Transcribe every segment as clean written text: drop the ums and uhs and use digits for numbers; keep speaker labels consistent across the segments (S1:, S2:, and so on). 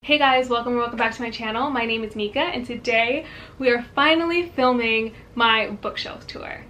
S1: Hey guys, welcome back to my channel. My name is Mika and today we are finally filming my bookshelf tour.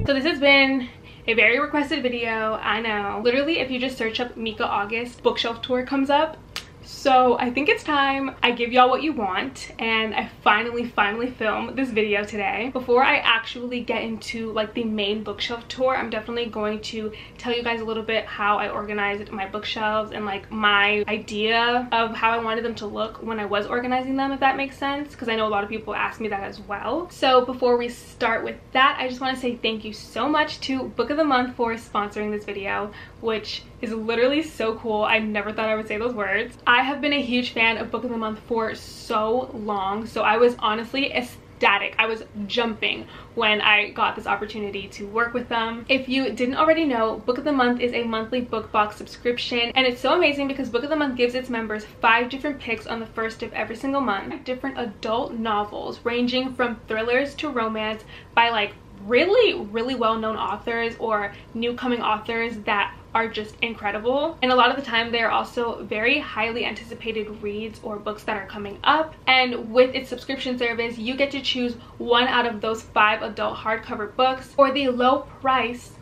S1: So this has been a very requested video, I know. Literally, if you just search up Mika Auguste, bookshelf tour comes up. So I think it's time I give y'all what you want, and I finally filmed this video today. Before I actually get into like the main bookshelf tour, I'm definitely going to tell you guys a little bit how I organized my bookshelves and like my idea of how I wanted them to look when I was organizing them, if that makes sense, because I know a lot of people ask me that as well. So before we start with that, I just want to say thank you so much to Book of the Month for sponsoring this video, which is literally so cool. I never thought I would say those words. I have been a huge fan of Book of the Month for so long, so I was honestly ecstatic. I was jumping when I got this opportunity to work with them. If you didn't already know, Book of the Month is a monthly book box subscription, and it's so amazing because Book of the Month gives its members 5 different picks on the first of every single month. Different adult novels ranging from thrillers to romance by like really well-known authors or new coming authors that are just incredible. And a lot of the time they are also very highly anticipated reads or books that are coming up, and with its subscription service you get to choose one out of those 5 adult hardcover books for the low price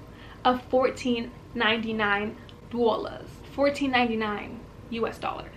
S1: of $14.99. $14.99 US dollars.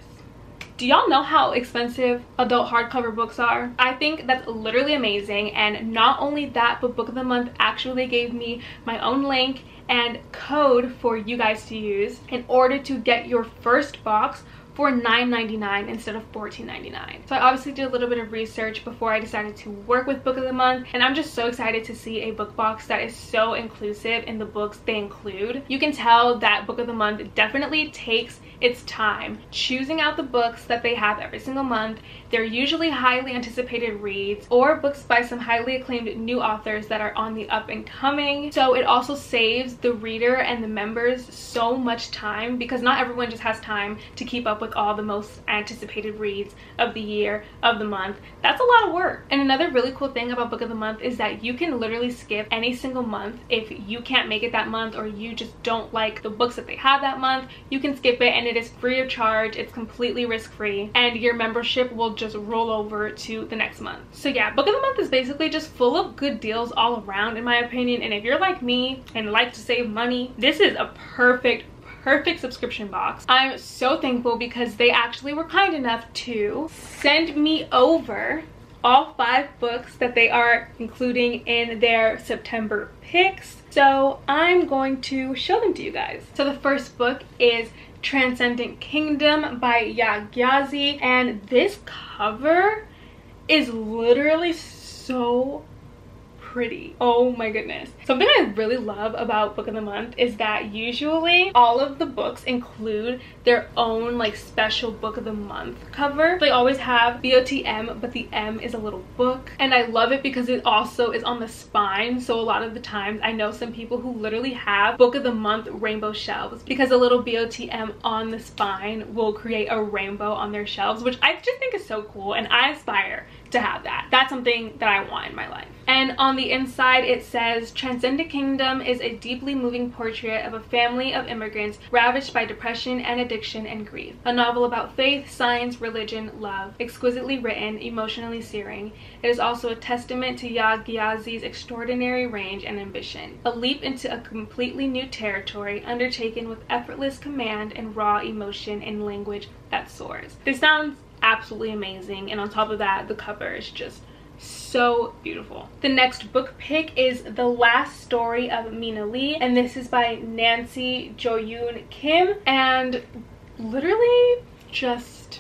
S1: Do y'all know how expensive adult hardcover books are? I think that's literally amazing. And not only that, but Book of the Month actually gave me my own link and code for you guys to use in order to get your first box for $9.99 instead of $14.99. So I obviously did a little bit of research before I decided to work with Book of the Month, and I'm just so excited to see a book box that is so inclusive in the books they include. You can tell that Book of the Month definitely takes its time choosing out the books that they have every single month. They're usually highly anticipated reads or books by some highly acclaimed new authors that are on the up and coming. So it also saves the reader and the members so much time, because not everyone just has time to keep up with all the most anticipated reads of the year, of the month. That's a lot of work. And another really cool thing about Book of the Month is that you can literally skip any single month. If you can't make it that month or you just don't like the books that they have that month, you can skip it, and it is free of charge. It's completely risk-free, and your membership will just roll over to the next month. So yeah, Book of the Month is basically just full of good deals all around, in my opinion. And if you're like me and like to save money, this is a perfect subscription box. I'm so thankful because they actually were kind enough to send me over all 5 books that they are including in their September picks. So I'm going to show them to you guys. So the first book is Transcendent Kingdom by Gyazi, and this cover is literally so pretty. Oh my goodness. Something I really love about Book of the Month is that usually all of the books include their own like special Book of the Month cover. They always have BOTM, but the M is a little book, and I love it because it also is on the spine. So a lot of the times I know some people who literally have Book of the Month rainbow shelves because a little BOTM on the spine will create a rainbow on their shelves, which I just think is so cool, and I aspire to have that. That's something that I want in my life. And on the inside it says, Transcendent Kingdom is a deeply moving portrait of a family of immigrants ravaged by depression and addiction and grief. A novel about faith, science, religion, love. Exquisitely written, emotionally searing. It is also a testament to Gyazi's extraordinary range and ambition. A leap into a completely new territory undertaken with effortless command and raw emotion in language that soars. This sounds absolutely amazing, and on top of that, the cover is just so beautiful. The next book pick is The Last Story of Mina Lee, and this is by Nancy Jo-Yoon Kim, and literally just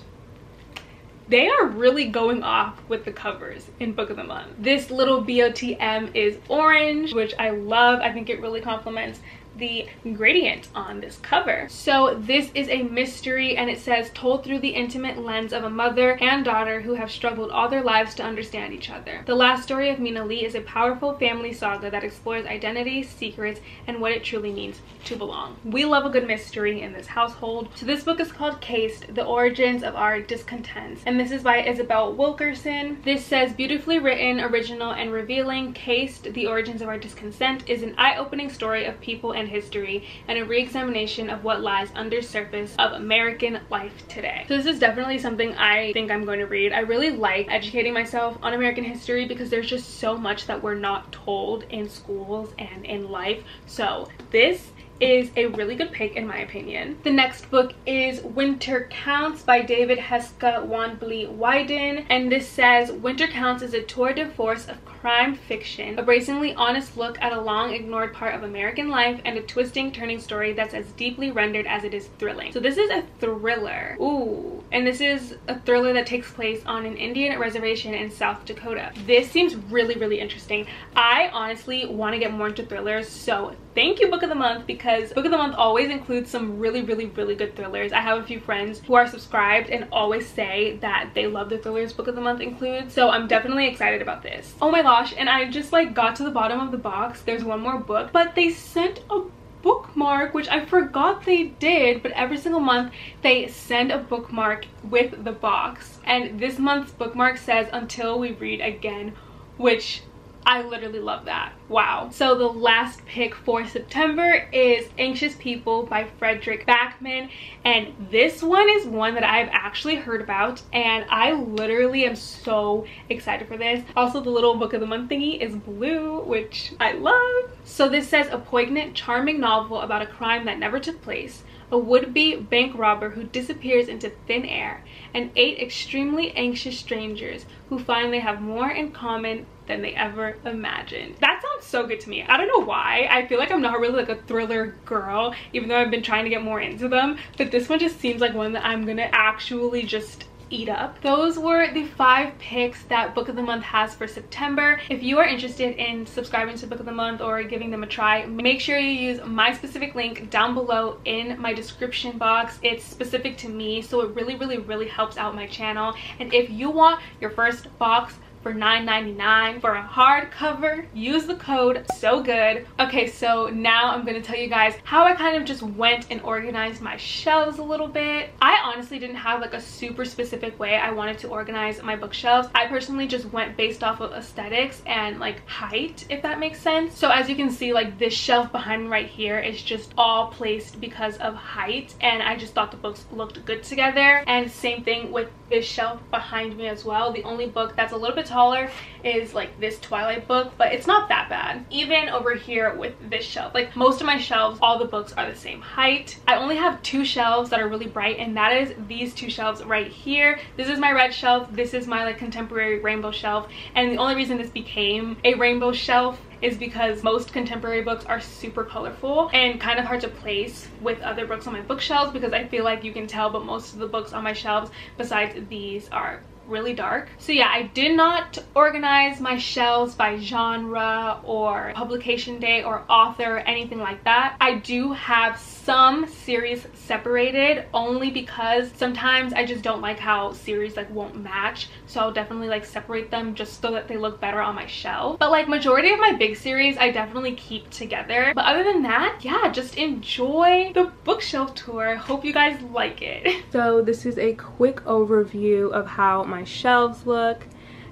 S1: they are really going off with the covers in Book of the Month. This little BOTM is orange, which I love. I think it really complements the gradient on this cover. So this is a mystery, and it says, told through the intimate lens of a mother and daughter who have struggled all their lives to understand each other. The Last Story of Mina Lee is a powerful family saga that explores identity, secrets, and what it truly means to belong. We love a good mystery in this household. So this book is called Cased, The Origins of Our Discontents, and and this is by Isabel Wilkerson. This says, beautifully written, original, and revealing, Cased, The Origins of Our Discontent is an eye-opening story of people and history and a re-examination of what lies under surface of American life today. So this is definitely something I think I'm going to read. I really like educating myself on American history because there's just so much that we're not told in schools and in life. So this is a really good pick in my opinion. The next book is Winter Counts by David Heska Wanblee-Wyden, and this says, Winter Counts is a tour de force of crime fiction, a bracingly honest look at a long ignored part of American life and a twisting, turning story that's as deeply rendered as it is thrilling. So this is a thriller. Ooh. And this is a thriller that takes place on an Indian reservation in South Dakota. This seems really, really interesting. I honestly want to get more into thrillers, so thank you, Book of the Month, because Book of the Month always includes some really, really, really good thrillers. I have a few friends who are subscribed and always say that they love the thrillers Book of the Month includes, so I'm definitely excited about this. Oh my gosh, and I just like got to the bottom of the box. There's one more book, but they sent a bookmark, which I forgot they did, but every single month they send a bookmark with the box, and this month's bookmark says, Until We Read Again, which I literally love that. Wow. So the last pick for September is Anxious People by Frederick Backman, and this one is one that I've actually heard about, and I literally am so excited for this. Also, the little Book of the Month thingy is blue, which I love. So this says, a poignant, charming novel about a crime that never took place, a would-be bank robber who disappears into thin air, and 8 extremely anxious strangers who find they have more in common than they ever imagined. That sounds so good to me. I don't know why. I feel like I'm not really like a thriller girl, even though I've been trying to get more into them, but this one just seems like one that I'm gonna actually just eat up. Those were the 5 picks that Book of the Month has for September. If you are interested in subscribing to Book of the Month or giving them a try, make sure you use my specific link down below in my description box. It's specific to me, so it really, really, really helps out my channel. And if you want your first box for $9.99 for a hardcover, use the code SOGOOD. Okay, so now I'm gonna tell you guys how I kind of just went and organized my shelves a little bit. I honestly didn't have like a super specific way I wanted to organize my bookshelves. I personally just went based off of aesthetics and like height, if that makes sense. So as you can see, like this shelf behind me right here is just all placed because of height, and I just thought the books looked good together. And same thing with this shelf behind me as well. The only book that's a little bit taller is like this Twilight book, but it's not that bad. Even over here with this shelf, like most of my shelves, all the books are the same height. I only have 2 shelves that are really bright, and that is these 2 shelves right here. This is my red shelf, this is my like contemporary rainbow shelf, and the only reason this became a rainbow shelf is because most contemporary books are super colorful and kind of hard to place with other books on my bookshelves, because I feel like you can tell, but most of the books on my shelves besides these are really dark. So yeah, I did not organize my shelves by genre or publication date or author or anything like that. I do have some series separated, only because sometimes I just don't like how series like won't match, so I'll definitely like separate them just so that they look better on my shelf. But like majority of my big series I definitely keep together. But other than that, yeah, just enjoy the bookshelf tour. Hope you guys like it. So this is a quick overview of how my shelves look,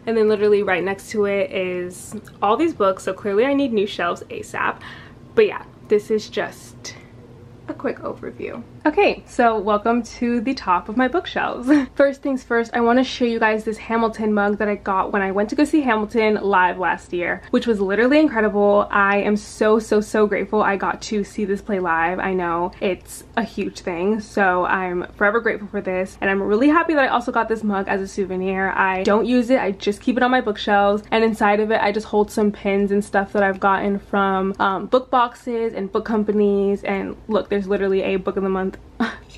S1: and then literally right next to it is all these books, so clearly I need new shelves ASAP. But yeah, this is just a quick overview. Okay, so welcome to the top of my bookshelves. First things first, I want to show you guys this Hamilton mug that I got when I went to go see Hamilton live last year, which was literally incredible. I am so grateful I got to see this play live. I know it's a huge thing, so I'm forever grateful for this, and I'm really happy that I also got this mug as a souvenir. I don't use it, I just keep it on my bookshelves, and inside of it I just hold some pins and stuff that I've gotten from book boxes and book companies. And look, there's literally a Book of the Month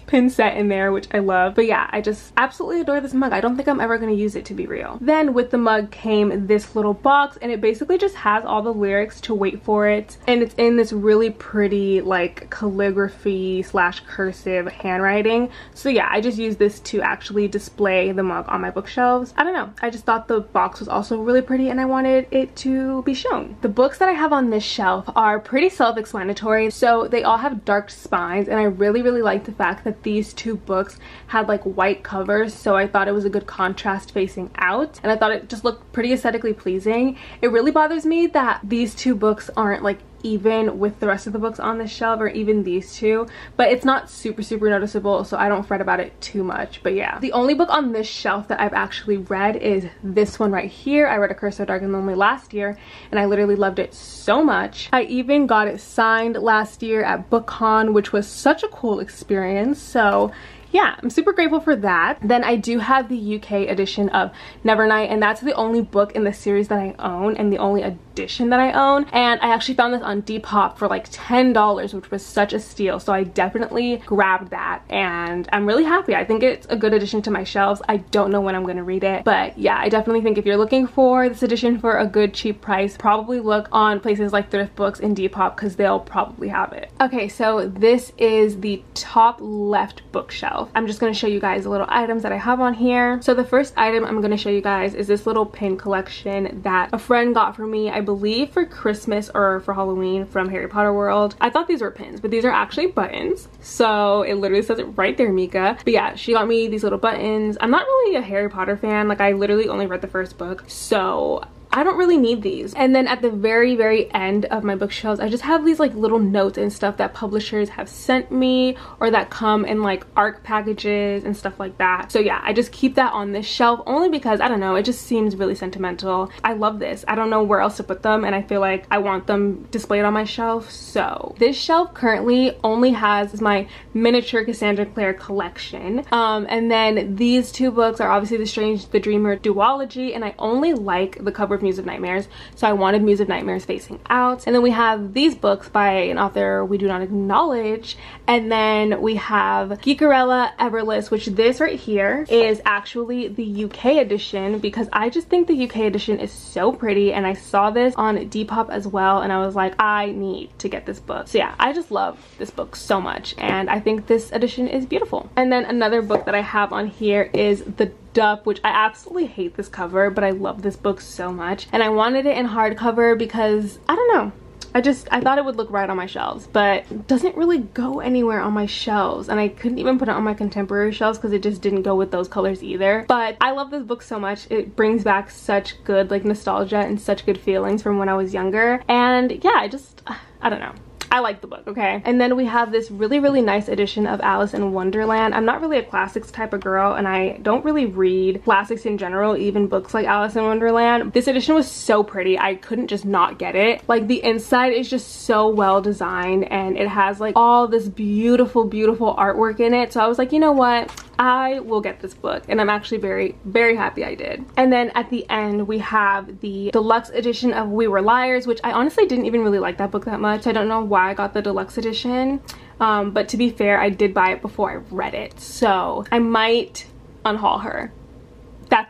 S1: pin set in there, which I love. But yeah, I just absolutely adore this mug. I don't think I'm ever going to use it, to be real. Then with the mug came this little box, and it basically just has all the lyrics to Wait For It, and it's in this really pretty like calligraphy slash cursive handwriting. So yeah, I just used this to actually display the mug on my bookshelves. I don't know, I just thought the box was also really pretty and I wanted it to be shown. The books that I have on this shelf are pretty self-explanatory, so they all have dark spines, and I really like the fact that these two books had like white covers, so I thought it was a good contrast facing out, and I thought it just looked pretty aesthetically pleasing. It really bothers me that these two books aren't like even with the rest of the books on this shelf, or even these two, but it's not super noticeable, so I don't fret about it too much. But yeah, the only book on this shelf that I've actually read is this one right here. I read A Curse So Dark and Lonely last year, and I literally loved it so much. I even got it signed last year at BookCon, which was such a cool experience. So yeah, I'm super grateful for that. Then I do have the UK edition of Nevernight, and that's the only book in the series that I own, and the only edition that I own. And I actually found this on Depop for like $10, which was such a steal, so I definitely grabbed that, and I'm really happy. I think it's a good addition to my shelves. I don't know when I'm gonna read it, but yeah, I definitely think if you're looking for this edition for a good cheap price, probably look on places like Thrift Books and Depop, because they'll probably have it. Okay, so this is the top left bookshelf. I'm just going to show you guys the little items that I have on here. So the first item I'm going to show you guys is this little pin collection that a friend got for me, I believe for Christmas or for Halloween, from Harry Potter World. I thought these were pins, but these are actually buttons. So it literally says it right there, Mika. But yeah, she got me these little buttons. I'm not really a Harry Potter fan. Like, I literally only read the first book, so I don't really need these. And then at the very end of my bookshelves, I just have these like little notes and stuff that publishers have sent me, or that come in like ARC packages and stuff like that. So yeah, I just keep that on this shelf only because, I don't know, it just seems really sentimental. I love this. I don't know where else to put them, and I feel like I want them displayed on my shelf. So this shelf currently only has my miniature Cassandra Clare collection. And then these two books are obviously The Strange the Dreamer duology, and I only like the cover of Muse of Nightmares, so I wanted Muse of Nightmares facing out. And then we have these books by an author we do not acknowledge, and then we have Geekerella Everlist, which this right here is actually the UK edition, because I just think the UK edition is so pretty, and I saw this on Depop as well, and I was like, I need to get this book. So yeah, I just love this book so much, and I think this edition is beautiful. And then another book that I have on here is the Duff, which I absolutely hate this cover, but I love this book so much, and I wanted it in hardcover because, I don't know, I thought it would look right on my shelves, but it doesn't really go anywhere on my shelves, and I couldn't even put it on my contemporary shelves because it just didn't go with those colors either. But I love this book so much. It brings back such good like nostalgia and such good feelings from when I was younger, and yeah, I don't know, I like the book, okay? And then we have this really nice edition of Alice in Wonderland. I'm not really a classics type of girl, and I don't really read classics in general, even books like Alice in Wonderland. This edition was so pretty. I couldn't just not get it. Like, the inside is just so well designed, and it has like all this beautiful artwork in it. So I was like, you know what? I will get this book, and I'm actually very happy I did. And then at the end we have the deluxe edition of We Were Liars, which I honestly didn't even really like that book that much. I don't know why I got the deluxe edition, but to be fair, I did buy it before I read it, so I might unhaul her.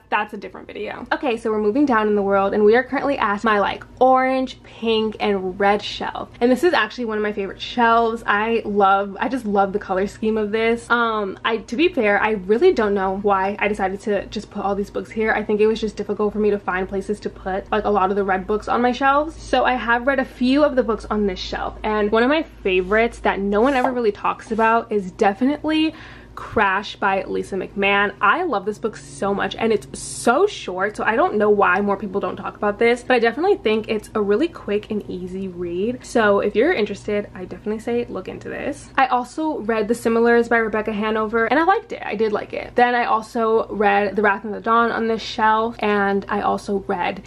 S1: That's a different video. Okay, so we're moving down in the world, and we are currently at my like orange, pink, and red shelf, and this is actually one of my favorite shelves. I just love the color scheme of this. To be fair, I really don't know why I decided to just put all these books here. I think it was just difficult for me to find places to put like a lot of the red books on my shelves. So I have read a few of the books on this shelf, and one of my favorites that no one ever really talks about is definitely Crash by Lisa McMann. I love this book so much, and it's so short, so I don't know why more people don't talk about this, but I definitely think it's a really quick and easy read. So if you're interested, I definitely say look into this. I also read The Similars by Rebecca Hanover, and I liked it. I did like it. Then I also read The Wrath of the Dawn on this shelf, and I also read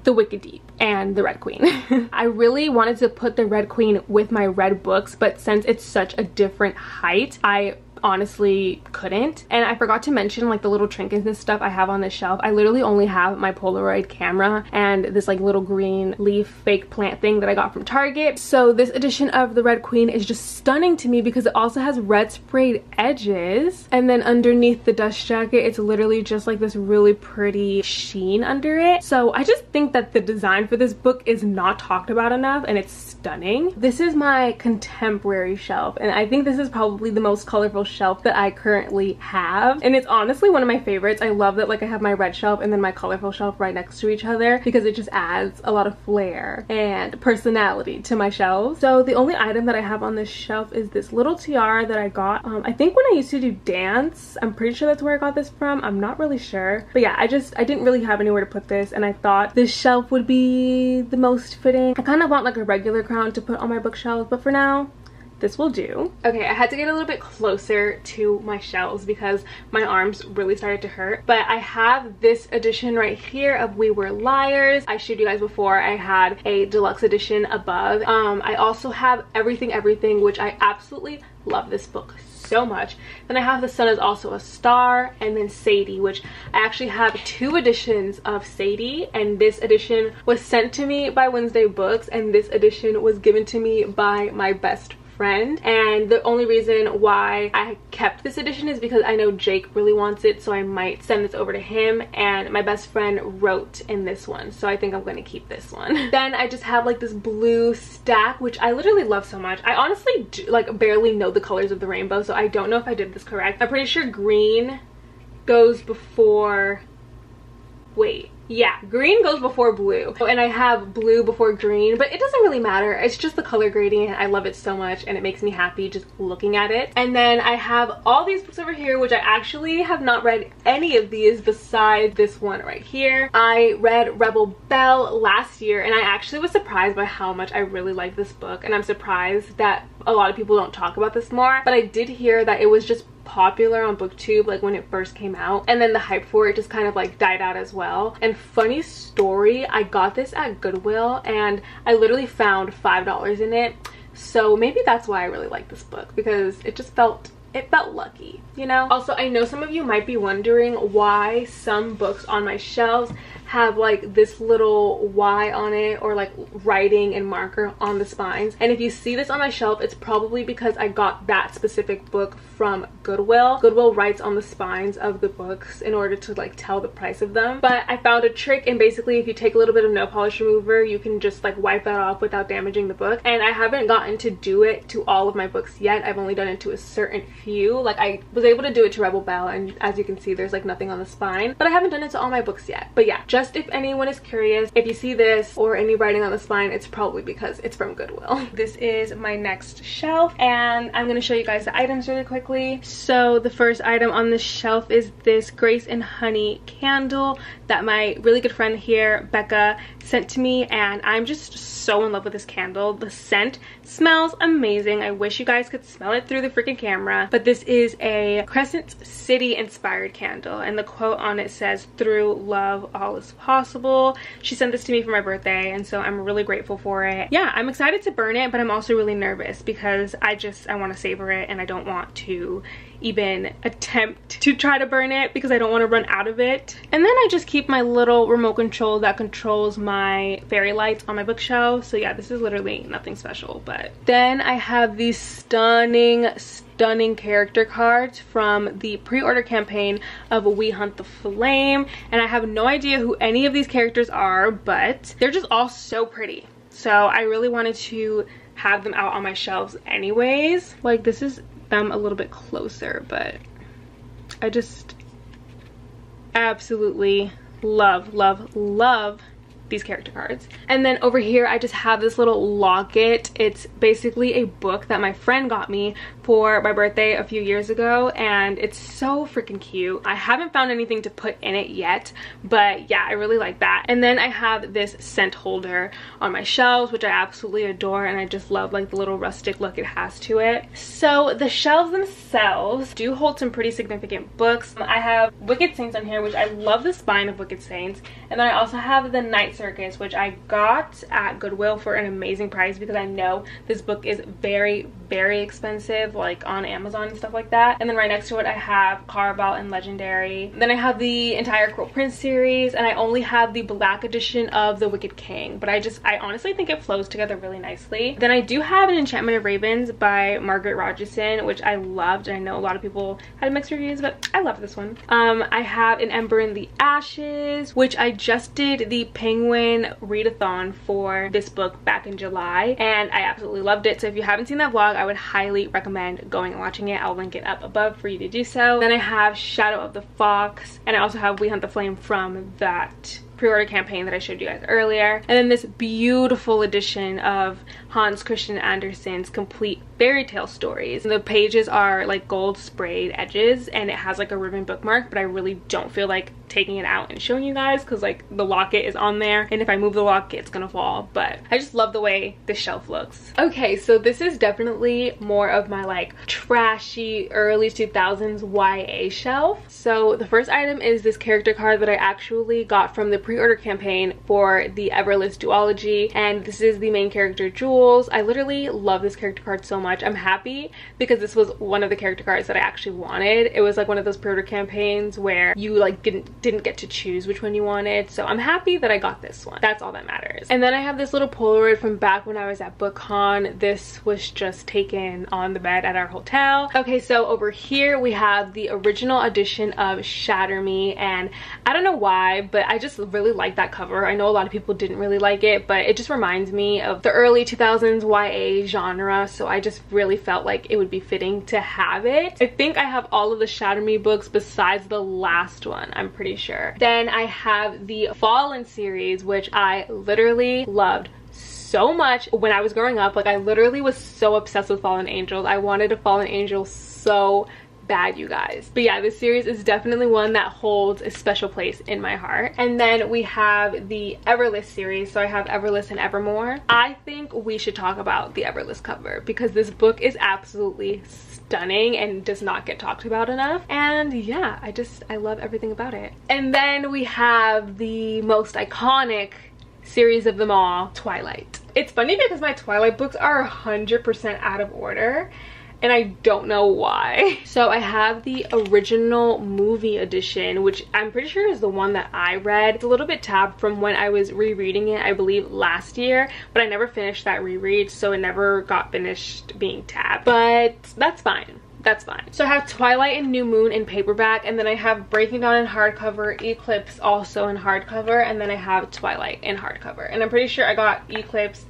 S1: The Wicked Deep and The Red Queen. I really wanted to put The Red Queen with my red books, but since it's such a different height, I honestly couldn't. And I forgot to mention like the little trinkets and stuff I have on this shelf. I literally only have my Polaroid camera and this like little green leaf fake plant thing that I got from Target. So this edition of The Red Queen is just stunning to me because it also has red sprayed edges, and then underneath the dust jacket it's literally just like this really pretty sheen under it. So I just think that the design for this book is not talked about enough, and it's stunning. This is my contemporary shelf, and I think this is probably the most colorful shelf that I currently have, and it's honestly one of my favorites. I love that like I have my red shelf and then my colorful shelf right next to each other because it just adds a lot of flair and personality to my shelves. So the only item that I have on this shelf is this little tiara that I got I think when I used to do dance. I'm pretty sure that's where I got this from. I'm not really sure, but yeah, I didn't really have anywhere to put this, and I thought this shelf would be the most fitting. I kind of want like a regular crown to put on my bookshelf, but for now this will do. Okay, I had to get a little bit closer to my shelves because my arms really started to hurt. But I have this edition right here of We Were Liars. I showed you guys before I had a deluxe edition above. I also have Everything, which I absolutely love this book so much. Then I have The Sun Is Also a Star, and then Sadie, which I actually have 2 editions of Sadie, and this edition was sent to me by Wednesday Books, and this edition was given to me by my best friend. And the only reason why I kept this edition is because I know Jake really wants it, so I might send this over to him, and my best friend wrote in this one, so I think I'm going to keep this one. Then I just have like this blue stack, which I literally love so much. I honestly like barely know the colors of the rainbow, so I don't know if I did this correct. I'm pretty sure green goes before, wait, yeah, green goes before blue, and I have blue before green, but it doesn't really matter. It's just the color gradient. I love it so much, and it makes me happy just looking at it. And then I have all these books over here, which I actually have not read any of these besides this one right here. I read Rebel Belle last year, and I actually was surprised by how much I really like this book, and I'm surprised that a lot of people don't talk about this more, but I did hear that it was just popular on booktube like when it first came out, and then the hype for it just kind of like died out as well. And funny story, I got this at Goodwill and I literally found $5 in it, so maybe that's why I really like this book, because it felt lucky, you know. Also, I know some of you might be wondering why some books on my shelves have like this little Y on it, or like writing and marker on the spines. And if you see this on my shelf, it's probably because I got that specific book from Goodwill. Goodwill writes on the spines of the books in order to like tell the price of them. But I found a trick, and basically if you take a little bit of nail polish remover, you can just like wipe that off without damaging the book. And I haven't gotten to do it to all of my books yet. I've only done it to a certain few. Like I was able to do it to Rebel Belle, and as you can see there's like nothing on the spine, but I haven't done it to all my books yet. But yeah, just if anyone is curious, if you see this or any writing on the spine, it's probably because it's from Goodwill. This is my next shelf, and I'm going to show you guys the items really quickly. So the first item on this shelf is this Grace and Honey candle that my really good friend here, Becca, sent to me, and I'm just so in love with this candle. The scent smells amazing. I wish you guys could smell it through the freaking camera, but this is a Crescent City inspired candle, and the quote on it says, "Through love all is possible." She sent this to me for my birthday, and so I'm really grateful for it. Yeah, I'm excited to burn it, but I'm also really nervous because I want to savor it, and I don't want to even attempt to try to burn it because I don't want to run out of it. And then I just keep my little remote control that controls my fairy lights on my bookshelf. So yeah, this is literally nothing special. But then I have these stunning character cards from the pre-order campaign of We Hunt the Flame, and I have no idea who any of these characters are, but they're just all so pretty, so I really wanted to have them out on my shelves anyways. Like, this is them a little bit closer, but I just absolutely love these character cards. And then over here I just have this little locket. It's basically a book that my friend got me for my birthday a few years ago, and it's so freaking cute. I haven't found anything to put in it yet, but yeah, I really like that. And then I have this scent holder on my shelves, which I absolutely adore, and I just love like the little rustic look it has to it. So the shelves themselves do hold some pretty significant books. I have Wicked Saints on here, which I love the spine of Wicked Saints, and then I also have The Night Circus, which I got at Goodwill for an amazing price because I know this book is very expensive, like on Amazon and stuff like that. And then right next to it I have Caraval and Legendary. Then I have the entire Cruel Prince series, and I only have the black edition of The Wicked King, but I honestly think it flows together really nicely. Then I do have an Enchantment of Ravens by Margaret Rogerson, which I loved, and I know a lot of people had mixed reviews, but I love this one. I have An Ember in the Ashes, which I just did the Penguin readathon for this book back in July, and I absolutely loved it. So if you haven't seen that vlog, vlog, I would highly recommend going and watching it. I'll link it up above for you to do so. Then I have Shadow of the Fox, and I also have We Hunt the Flame from that pre-order campaign that I showed you guys earlier. And then this beautiful edition of Hans Christian Andersen's complete fairy tale stories. The pages are like gold sprayed edges, and it has like a ribbon bookmark, but I really don't feel like taking it out and showing you guys because like the locket is on there, and if I move the locket it's gonna fall. But I just love the way this shelf looks. Okay, so this is definitely more of my like trashy early 2000s YA shelf. So the first item is this character card that I actually got from the pre-order campaign for the Everlist duology, and this is the main character Jules. I literally love this character card so much. I'm happy because this was one of the character cards that I actually wanted. It was like one of those pre-order campaigns where you like didn't get to choose which one you wanted, so I'm happy that I got this one. That's all that matters. And then I have this little Polaroid from back when I was at BookCon. This was just taken on the bed at our hotel. Okay, so over here we have the original edition of Shatter Me, and I don't know why, but I just really like that cover. I know a lot of people didn't really like it, but it just reminds me of the early 2000s YA genre, so I just really felt like it would be fitting to have it. I think I have all of the Shatter Me books besides the last one, I'm pretty sure. Then I have the Fallen series, which I literally loved so much when I was growing up. Like I literally was so obsessed with Fallen Angels. I wanted a Fallen Angel so bad, you guys. But yeah, this series is definitely one that holds a special place in my heart. And then we have the Everlist series. So I have Everlist and Evermore. I think we should talk about the Everlist cover because this book is absolutely stunning and does not get talked about enough. And yeah, I love everything about it. And then we have the most iconic series of them all, Twilight. It's funny because my Twilight books are 100% out of order, and I don't know why. So I have the original movie edition, which I'm pretty sure is the one that I read. It's a little bit tabbed from when I was rereading it, I believe last year, but I never finished that reread, so it never got finished being tabbed. But that's fine. That's fine. So I have Twilight and New Moon in paperback, and then I have Breaking Dawn in hardcover, Eclipse also in hardcover, and then I have Twilight in hardcover. And I'm pretty sure I got Eclipse.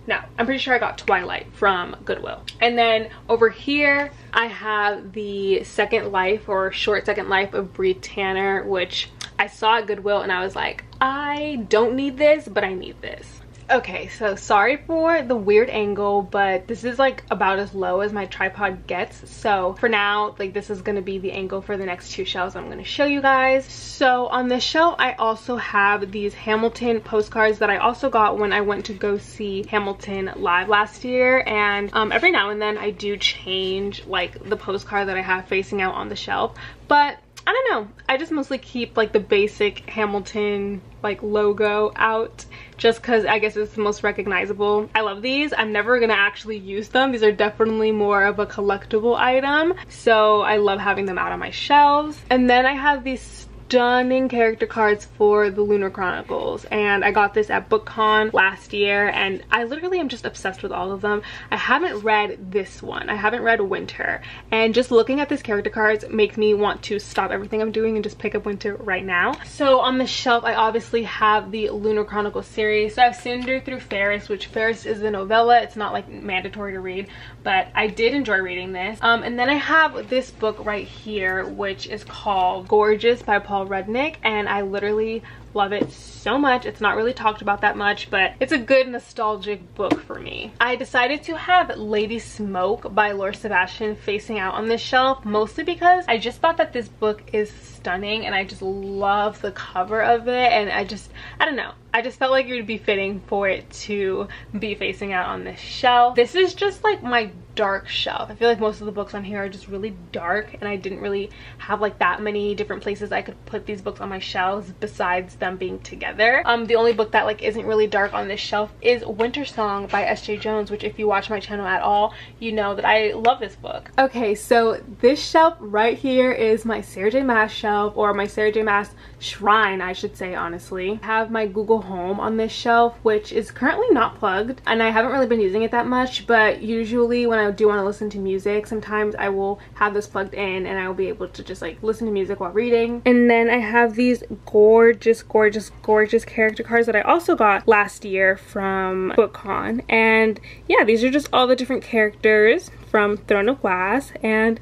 S1: No, I'm pretty sure I got Twilight from Goodwill. And then over here, I have the Second Life or Short Second Life of Bree Tanner, which I saw at Goodwill and I was like, I don't need this, but I need this. Okay, so sorry for the weird angle, but this is like about as low as my tripod gets. So for now, like this is gonna be the angle for the next two shelves I'm gonna show you guys. So on this shelf, I also have these Hamilton postcards that I also got when I went to go see Hamilton live last year. And every now and then I do change like the postcard that I have facing out on the shelf, but I don't know, I just mostly keep like the basic Hamilton like logo out just because I guess it's the most recognizable. I love these. I'm never gonna actually use them. These are definitely more of a collectible item, so I love having them out on my shelves. And then I have these stunning character cards for the Lunar Chronicles, and I got this at BookCon last year, and I literally am just obsessed with all of them. I haven't read this one. I haven't read Winter, and just looking at these character cards makes me want to stop everything I'm doing and just pick up Winter right now. So on the shelf, I obviously have the Lunar Chronicles series. So I have Cinder Through Ferris, which Ferris is a novella. It's not like mandatory to read, but I did enjoy reading this. And then I have this book right here, which is called Gorgeous by Paul Rudnick, and I literally love it so much. It's not really talked about that much, but it's a good nostalgic book for me. I decided to have Lady Smoke by Laura Sebastian facing out on this shelf, mostly because I just thought that this book is stunning and I just love the cover of it, and I don't know, I just felt like it would be fitting for it to be facing out on this shelf. This is just like my dark shelf. I feel like most of the books on here are just really dark, and I didn't really have like that many different places I could put these books on my shelves besides them being together. The only book that like isn't really dark on this shelf is Winter Song by S.J. Jones, which if you watch my channel at all, you know that I love this book. Okay, so this shelf right here is my Sarah J Maas shelf, or my Sarah J Maas shrine, I should say, honestly. I have my Google Home on this shelf, which is currently not plugged, and I haven't really been using it that much, but usually when I do want to listen to music, sometimes I will have this plugged in and I will be able to just like listen to music while reading. And then I have these gorgeous gorgeous character cards that I also got last year from BookCon. And yeah, these are just all the different characters from Throne of Glass, and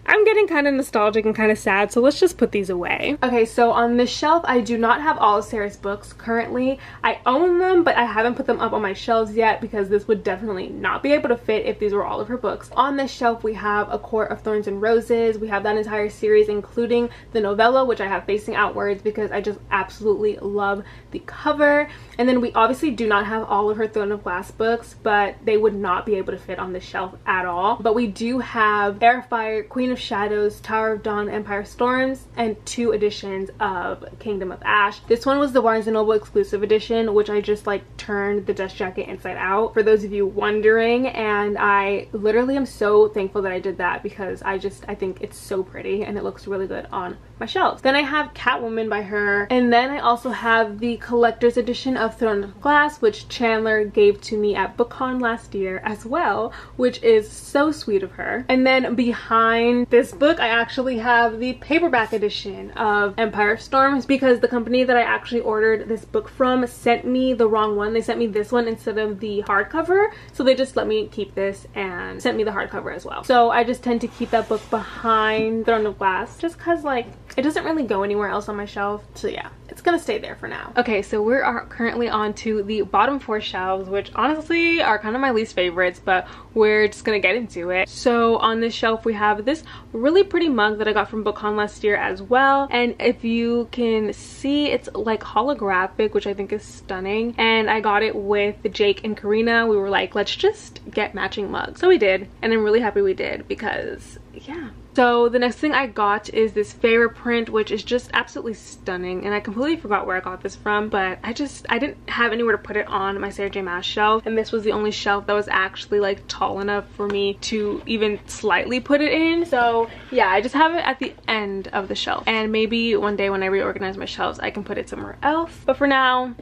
S1: I'm getting kind of nostalgic and kind of sad, so let's just put these away. Okay, so on this shelf, I do not have all of Sarah's books currently. I own them, but I haven't put them up on my shelves yet because this would definitely not be able to fit if these were all of her books. On this shelf, we have A Court of Thorns and Roses. We have that entire series, including the novella, which I have facing outwards because I just absolutely love the cover. And then we obviously do not have all of her Throne of Glass books, but they would not be able to fit on this shelf at all. But we do have Air of Fire, Queen of Shadows, Tower of Dawn, Empire Storms, and 2 editions of Kingdom of Ash. This one was the Barnes & Noble exclusive edition, which I just like turned the dust jacket inside out, for those of you wondering, and I literally am so thankful that I did that because I think it's so pretty and it looks really good on my shelves. Then I have Catwoman by her, and then I also have the collector's edition of Throne of Glass, which Chandler gave to me at BookCon last year as well, which is so sweet of her. And then behind this book, I actually have the paperback edition of Empire Storms because the company that I actually ordered this book from sent me the wrong one. They sent me this one instead of the hardcover, so they just let me keep this and sent me the hardcover as well. So I just tend to keep that book behind Throne of Glass just because like it doesn't really go anywhere else on my shelf, so yeah, it's gonna stay there for now. Okay, so we are currently on to the bottom 4 shelves, which honestly are kind of my least favorites, but we're just gonna get into it. So on this shelf we have this really pretty mug that I got from BookCon last year as well, and if you can see, it's like holographic, which I think is stunning, and I got it with Jake and Karina. We were like, let's just get matching mugs, so we did, and I'm really happy we did because yeah. So the next thing I got is this Fairy print, which is just absolutely stunning, and I completely forgot where I got this from, but I didn't have anywhere to put it on my Sarah J Maas shelf, and this was the only shelf that was actually like tall enough for me to even slightly put it in. So yeah, I just have it at the end of the shelf, and maybe one day when I reorganize my shelves I can put it somewhere else, but for now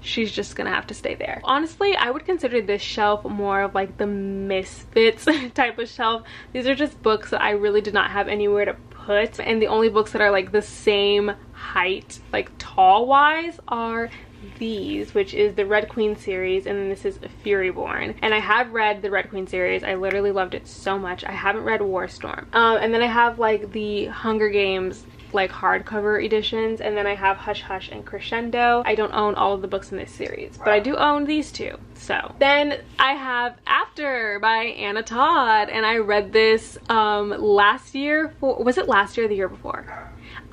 S1: she's just gonna have to stay there. Honestly, I would consider this shelf more of like the misfits type of shelf. These are just books that I really did not have anywhere to put, and the only books that are like the same height, like tall wise, are these, which is the Red Queen series, and then this is Furyborn. And I have read the Red Queen series. I literally loved it so much. I haven't read Warstorm. And then I have like the Hunger Games like hardcover editions, and then I have Hush Hush and Crescendo. I don't own all of the books in this series, but I do own these 2. So then I have After by Anna Todd, and I read this last year. Was it last year or the year before?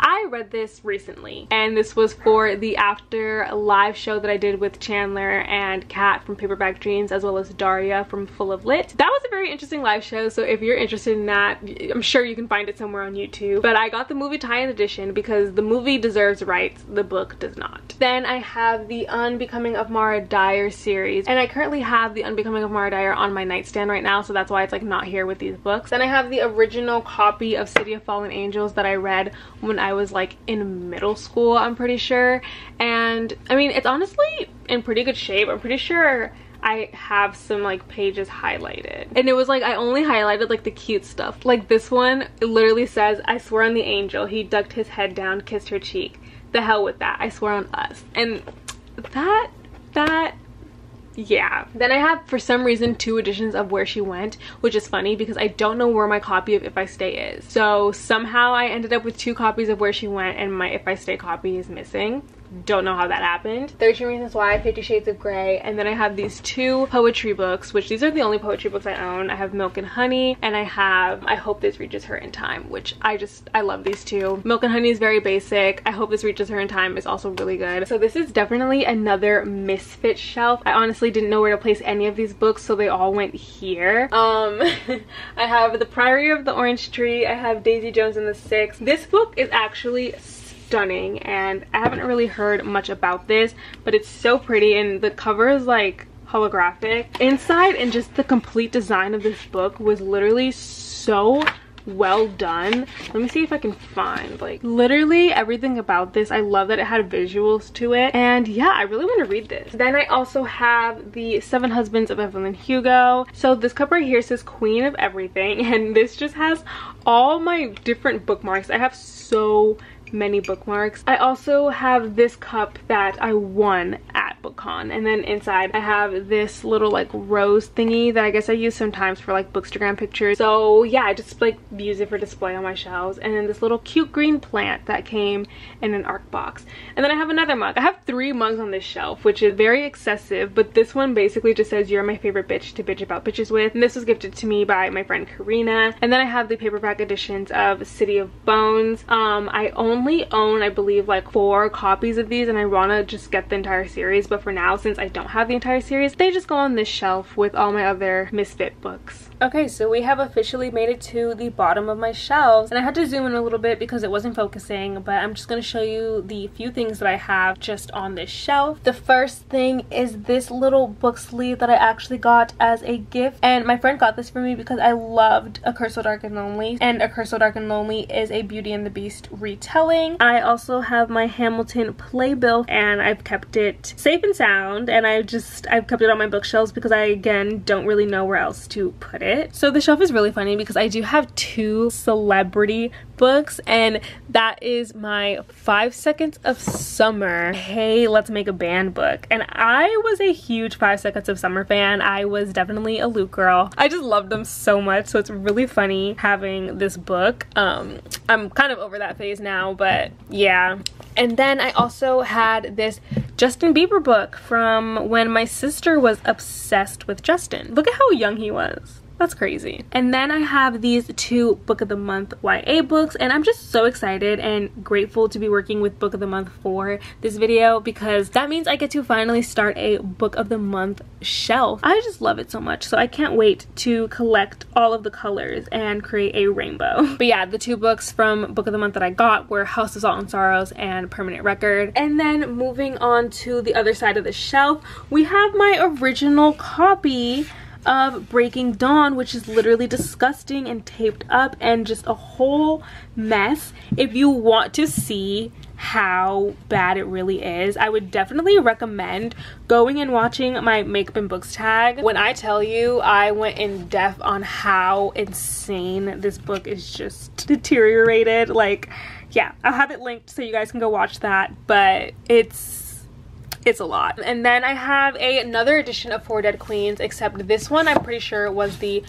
S1: I read this recently, and this was for the After live show that I did with Chandler and Kat from Paperback Dreams, as well as Daria from Full of Lit. That was a very interesting live show, so if you're interested in that, I'm sure you can find it somewhere on YouTube. But I got the movie tie-in edition because the movie deserves rights, the book does not. Then I have the Unbecoming of Mara Dyer series, and I currently have the Unbecoming of Mara Dyer on my nightstand right now, so that's why it's like not here with these books. Then I have the original copy of City of Fallen Angels that I read when I was like in middle school, I'm pretty sure, and I mean, it's honestly in pretty good shape. I'm pretty sure I have some like pages highlighted, and it was like I only highlighted like the cute stuff. Like this one, it literally says, "I swear on the angel, he ducked his head down, kissed her cheek. The hell with that, I swear on us." And that yeah. Then I have, for some reason, 2 editions of Where She Went, which is funny because I don't know where my copy of If I Stay is. So somehow I ended up with 2 copies of Where She Went, and my If I Stay copy is missing. Don't know how that happened. 13 Reasons Why, 50 Shades of Grey, and then I have these 2 poetry books, which these are the only poetry books I own. I have Milk and Honey, and I have I Hope This Reaches Her in Time, which I love these 2. Milk and Honey is very basic. I Hope This Reaches Her in Time is also really good. So this is definitely another misfit shelf. I honestly didn't know where to place any of these books, so they all went here. I have The Priory of the Orange Tree. I have Daisy Jones and the Six. This book is actually stunning, and I haven't really heard much about this, but it's so pretty, and the cover is like holographic inside, and just the complete design of this book was literally so well done. Let me see if I can find like literally everything about this. I love that it had visuals to it, and yeah, I really want to read this. Then I also have the 7 Husbands of Evelyn Hugo. So this cup right here says Queen of Everything, and this just has all my different bookmarks. I have so many bookmarks. I also have this cup that I won at BookCon, and then inside I have this little like rose thingy that I guess I use sometimes for like Bookstagram pictures. So yeah, I just like use it for display on my shelves. And then this little cute green plant that came in an art box. And then I have another mug. I have 3 mugs on this shelf, which is very excessive, but this one basically just says you're my favorite bitch to bitch about bitches with, and this was gifted to me by my friend Karina. And then I have the paperback editions of City of Bones. I only own, I believe, like 4 copies of these, and I want to just get the entire series, but for now, since I don't have the entire series, they just go on this shelf with all my other Misfit books. Okay, so we have officially made it to the bottom of my shelves, and I had to zoom in a little bit because it wasn't focusing, but I'm just going to show you the few things that I have just on this shelf. The first thing is this little book sleeve that I actually got as a gift, and my friend got this for me because I loved A Curse So Dark and Lonely, and A Curse So Dark and Lonely is a Beauty and the Beast retelling. I also have my Hamilton playbill, and I've kept it safe and sound, and I've kept it on my bookshelves because I, again, don't really know where else to put it. So the shelf is really funny because I do have 2 celebrity books, and that is my 5 Seconds of Summer, Hey Let's Make a Band book. And I was a huge 5 Seconds of Summer fan. I was definitely a Luke girl. I just loved them so much, so it's really funny having this book. I'm kind of over that phase now, but yeah. And then I also had this Justin Bieber book from when my sister was obsessed with Justin. Look at how young he was. That's crazy. And then I have these 2 Book of the Month YA books, and I'm just so excited and grateful to be working with Book of the Month for this video because that means I get to finally start a Book of the Month shelf. I just love it so much, so I can't wait to collect all of the colors and create a rainbow. But yeah, the 2 books from Book of the Month that I got were House of Salt and Sorrows and Permanent Record. And then moving on to the other side of the shelf, we have my original copy of Breaking Dawn, which is literally disgusting and taped up and just a whole mess. If you want to see how bad it really is, I would definitely recommend going and watching my Makeup and Books tag. When I tell you, I went in depth on how insane this book is just deteriorated. Like, yeah, I'll have it linked so you guys can go watch that, but it's a lot. And then I have another edition of Four Dead Queens, except this one I'm pretty sure was the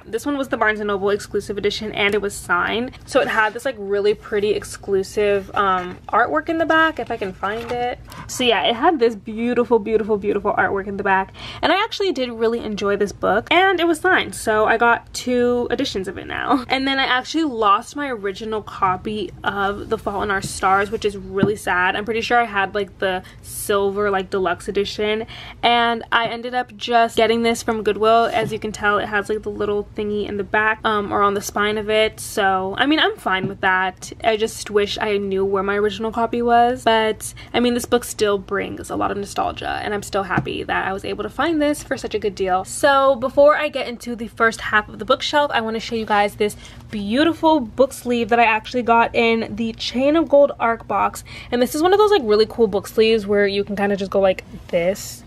S1: this one was the Barnes & Noble exclusive edition, and it was signed. So it had this like really pretty exclusive artwork in the back, if I can find it. So yeah, it had this beautiful, beautiful, beautiful artwork in the back, and I actually did really enjoy this book, and it was signed, so I got 2 editions of it now. And then I actually lost my original copy of The Fault in Our Stars, which is really sad. I'm pretty sure I had like the silver like deluxe edition, and I ended up just getting this from Goodwill. As you can tell, it has like the little thingy in the back or on the spine of it, so I mean, I'm fine with that. I just wish I knew where my original copy was, but I mean, this book still brings a lot of nostalgia, and I'm still happy that I was able to find this for such a good deal. So before I get into the first half of the bookshelf, I want to show you guys this beautiful book sleeve that I actually got in the Chain of Gold ARC box. And this is one of those like really cool book sleeves where you can kind of just go like this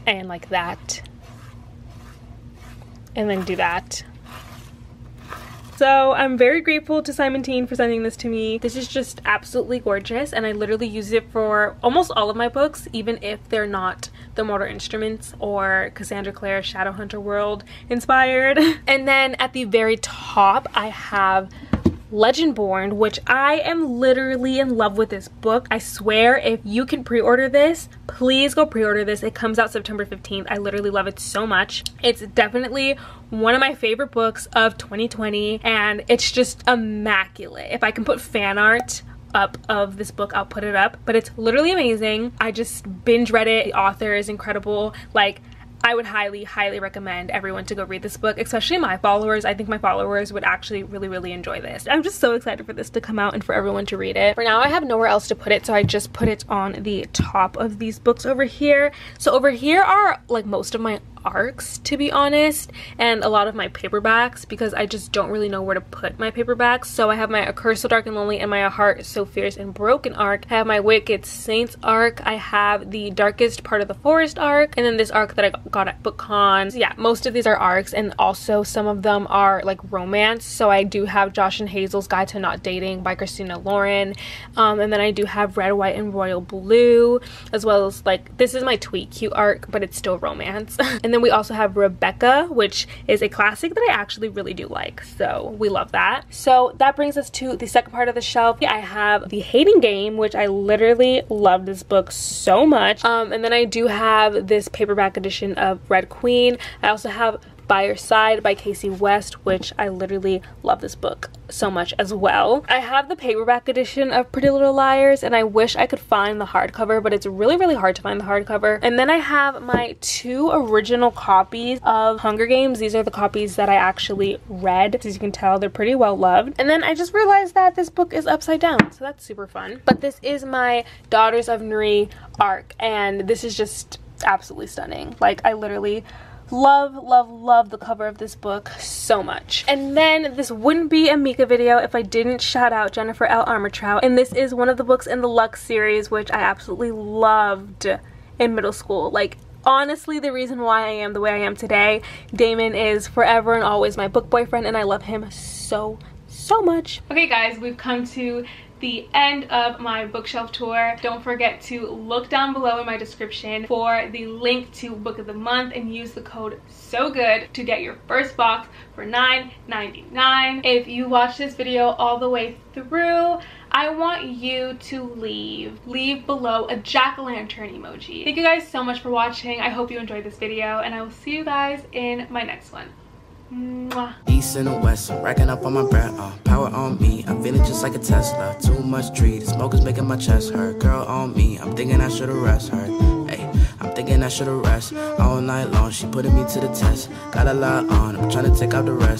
S1: and like that and then do that. So I'm very grateful to Simon Teen for sending this to me. This is just absolutely gorgeous, and I literally use it for almost all of my books, even if they're not the Mortal Instruments or Cassandra Clare Shadowhunter World inspired. And then at the very top I have Legendborn, which I am literally in love with this book. I swear, if you can pre-order this, please go pre-order this. It comes out September 15th. I literally love it so much. It's definitely one of my favorite books of 2020, and it's just immaculate. If I can put fan art up of this book, I'll put it up, but it's literally amazing. I just binge read it. The author is incredible. Like, I would highly, highly recommend everyone to go read this book, especially my followers. I think my followers would actually really, really enjoy this. I'm just so excited for this to come out and for everyone to read it. For now, I have nowhere else to put it, so I just put it on the top of these books over here. So over here are like most of my arcs, to be honest, and a lot of my paperbacks, because I just don't really know where to put my paperbacks. So I have my A Curse So Dark and Lonely and my A Heart So Fierce and Broken arc. I have my Wicked Saints arc. I have the Darkest Part of the Forest arc, and then this arc that I got at BookCon. Yeah, most of these are arcs, and also some of them are like romance. So I do have Josh and Hazel's Guide to Not Dating by Christina Lauren, and then I do have Red, White, and Royal Blue, as well as like this is my Tweet Cute arc, but it's still romance. And then we also have Rebecca, which is a classic that I actually really do like, so we love that. So that brings us to the second part of the shelf. I have The Hating Game, which I literally love this book so much, and then I do have this paperback edition of Red Queen. I also have By Your Side by Casey West, which I literally love this book so much as well. I have the paperback edition of Pretty Little Liars, and I wish I could find the hardcover, but it's really hard to find the hardcover. And then I have my 2 original copies of Hunger Games. These are the copies that I actually read. As you can tell, they're pretty well loved. And then I just realized that this book is upside down, so that's super fun. But this is my Daughters of Nri arc, and this is just absolutely stunning. Like, I literally love the cover of this book so much. And then this wouldn't be a Mika video if I didn't shout out Jennifer L. Armentrout, and this is one of the books in the Lux series, which I absolutely loved in middle school. Like, honestly, the reason why I am the way I am today. Damon is forever and always my book boyfriend, and I love him so much. Okay guys, we've come to the end of my bookshelf tour. Don't forget to look down below in my description for the link to Book of the Month and use the code SOGOOD to get your first box for $9.99. If you watch this video all the way through, I want you to leave below a jack-o'-lantern emoji. Thank you guys so much for watching. I hope you enjoyed this video, and I will see you guys in my next one. Mwah.
S2: East and the west, I'm racking up on my breath, power on me, I'm feeling just like a Tesla. Too much tree, the smoke is making my chest hurt. Girl on me, I'm thinking I should've rest her. Hey, I'm thinking I should've rest all night long. She putting me to the test, got a lot on, I'm trying to take out the rest.